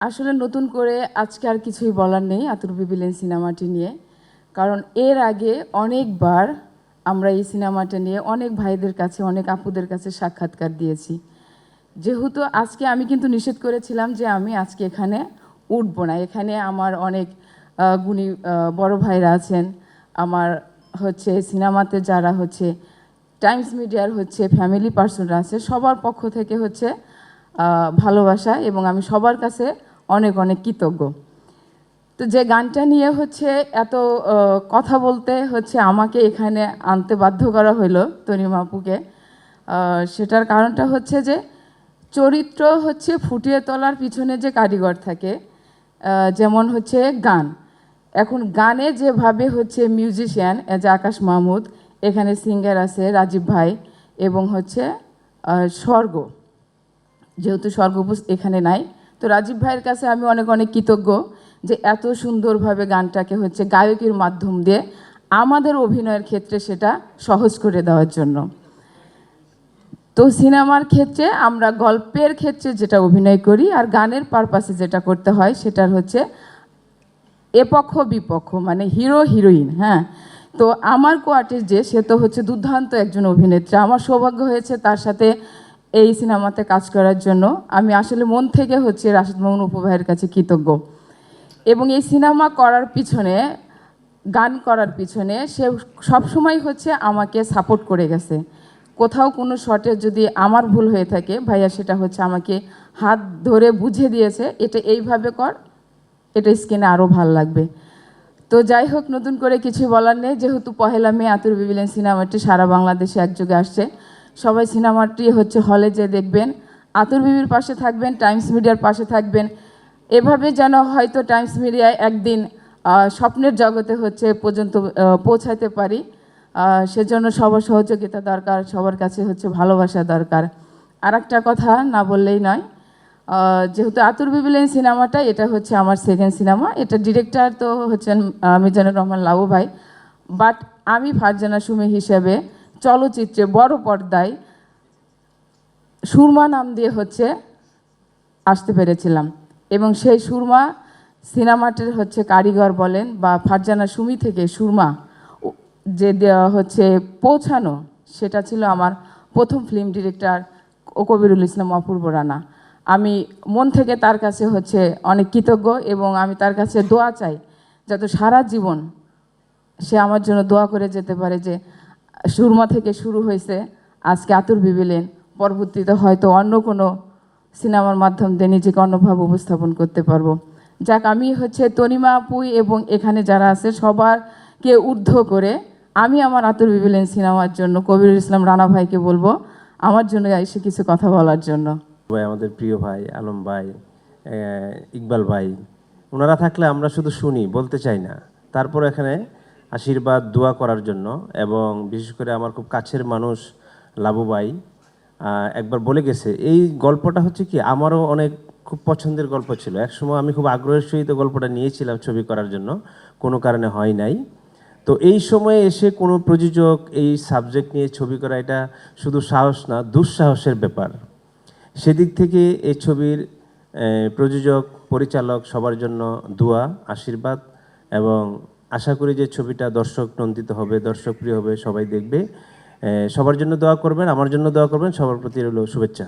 আসলে নতুন করে আজকে আর কিছুই বলার নেই আতুর বিবিলেন সিনেমাটি নিয়ে। কারণ এর আগে অনেকবার আমরা এই সিনেমাটা নিয়ে অনেক ভাইদের কাছে, অনেক আপুদের কাছে সাক্ষাৎকার দিয়েছি। যেহেতু আজকে আমি কিন্তু নিষেধ করেছিলাম যে আমি আজকে এখানে উঠবো না। এখানে আমার অনেক গুণী বড় ভাইরা আছেন, আমার সিনেমাতে যারা টাইমস মিডিয়ার ফ্যামিলি পার্সনরা আছে, সবার পক্ষ থেকে ভালোবাসা এবং আমি সবার কাছে অনেক অনেক কৃতজ্ঞ। তো যে গানটা নিয়ে এত কথা বলতে আমাকে এখানে আনতে বাধ্য করা হলো তনিমা আপুকে, সেটার কারণটা যে চরিত্র ফুটিয়ে তোলার পিছনে যে কারিগর থাকে, যেমন গান। এখন গানে যেভাবে মিউজিশিয়ান যে আকাশ মাহমুদ, এখানে সিঙ্গার আছে রাজীব ভাই এবং স্বর্গ, যেহেতু স্বর্গ এখানে নাই, তো রাজীব ভাইয়ের কাছে আমি অনেক অনেক কৃতজ্ঞ যে এত সুন্দরভাবে গানটাকে গায়কের মাধ্যম দিয়ে আমাদের অভিনয়ের ক্ষেত্রে সেটা সহজ করে দেওয়ার জন্য। তো সিনেমার ক্ষেত্রে আমরা গল্পের ক্ষেত্রে যেটা অভিনয় করি আর গানের পারপাসে যেটা করতে হয় সেটার এপক্ষ বিপক্ষ, মানে হিরো হিরোইন। হ্যাঁ, তো আমার কোয়ার্টিস যে সে তো দুর্দান্ত একজন অভিনেত্রী। আমার সৌভাগ্য হয়েছে তার সাথে এই সিনেমাতে কাজ করার জন্য। আমি আসলে মন থেকে রাশিদ মামুন উপু ভাইয়ের কাছে কৃতজ্ঞ। এবং এই সিনেমা করার পিছনে, গান করার পিছনে সে সবসময় আমাকে সাপোর্ট করে গেছে। কোথাও কোনো শটে যদি আমার ভুল হয়ে থাকে, ভাইয়া সেটা আমাকে হাত ধরে বুঝে দিয়েছে, এটা এইভাবে কর, এটা স্ক্রিনে আরও ভালো লাগবে। তো যাই হোক, নতুন করে কিছু বলার নেই। যেহেতু 1 মে আতুর বিবিলেন সিনেমাটি সারা বাংলাদেশে একযোগে আসছে, সবাই সিনেমাটি হলে যে দেখবেন, আতুর বিবির পাশে থাকবেন, টাইমস মিডিয়ার পাশে থাকবেন। এভাবে যেন হয়তো টাইমস মিডিয়ায় একদিন স্বপ্নের জগতে পর্যন্ত পৌঁছাতে পারি, সেজন্য সবার সহযোগিতা দরকার, সবার কাছে ভালোবাসা দরকার। আর একটা কথা না বললেই নয়, যেহেতু আতুর বিবিলেন সিনেমাটা এটা আমার সেকেন্ড সিনেমা। এটা ডিরেক্টর তো মিজানুর রহমান লাবু ভাই, বাট আমি ফারজানা সুমি হিসেবে চলচ্চিত্রে বড় পর্দায় সুরমা নাম দিয়ে আসতে পেরেছিলাম। এবং সেই সুরমা সিনেমাটির কারিগর বলেন বা ফারজানা সুমি থেকে সুরমা যে পৌঁছানো, সেটা ছিল আমার প্রথম ফিল্ম ডিরেক্টর কবিরুল ইসলাম অপূর্ব রানা। আমি মন থেকে তার কাছে অনেক কৃতজ্ঞ এবং আমি তার কাছে দোয়া চাই যাতে সারা জীবন সে আমার জন্য দোয়া করে যেতে পারে যে সুরমা থেকে শুরু হয়েছে আজকে আতুর বিবিলেন, পরবর্তীতে হয়তো অন্য কোনো সিনেমার মাধ্যম দিয়ে নিজেকে অন্যভাবে উপস্থাপন করতে পারবো। যাক, আমি তনিমা আপুই এবং এখানে যারা আছে সবারকে ঊর্ধ্ব করে আমি আমার আতুর বিবিলেন সিনেমার জন্য কবিরুল ইসলাম রানা ভাইকে বলবো আমার জন্য এসে কিছু কথা বলার জন্য। ভাই, আমাদের প্রিয় ভাই আলম ভাই, ইকবাল ভাই, ওনারা থাকলে আমরা শুধু শুনি, বলতে চাই না। তারপর এখানে আশীর্বাদ দোয়া করার জন্য, এবং বিশেষ করে আমার খুব কাছের মানুষ লাবু ভাই একবার বলে গেছে, এই গল্পটা কি আমারও অনেক খুব পছন্দের গল্প ছিল। একসময় আমি খুব আগ্রহের সহিত গল্পটা নিয়েছিলাম ছবি করার জন্য, কোনো কারণে হয় নাই। তো এই সময়ে এসে কোনো প্রযোজক এই সাবজেক্ট নিয়ে ছবি করা, এটা শুধু সাহস না, দুঃসাহসের ব্যাপার। সেদিক থেকে এই ছবির প্রযোজক, পরিচালক সবার জন্য দোয়া, আশীর্বাদ, এবং আশা করি যে ছবিটা দর্শক নন্দিত হবে, দর্শক প্রিয় হবে, সবাই দেখবে। সবার জন্য দোয়া করবেন, আমার জন্য দোয়া করবেন, সবার প্রতি রইল শুভেচ্ছা।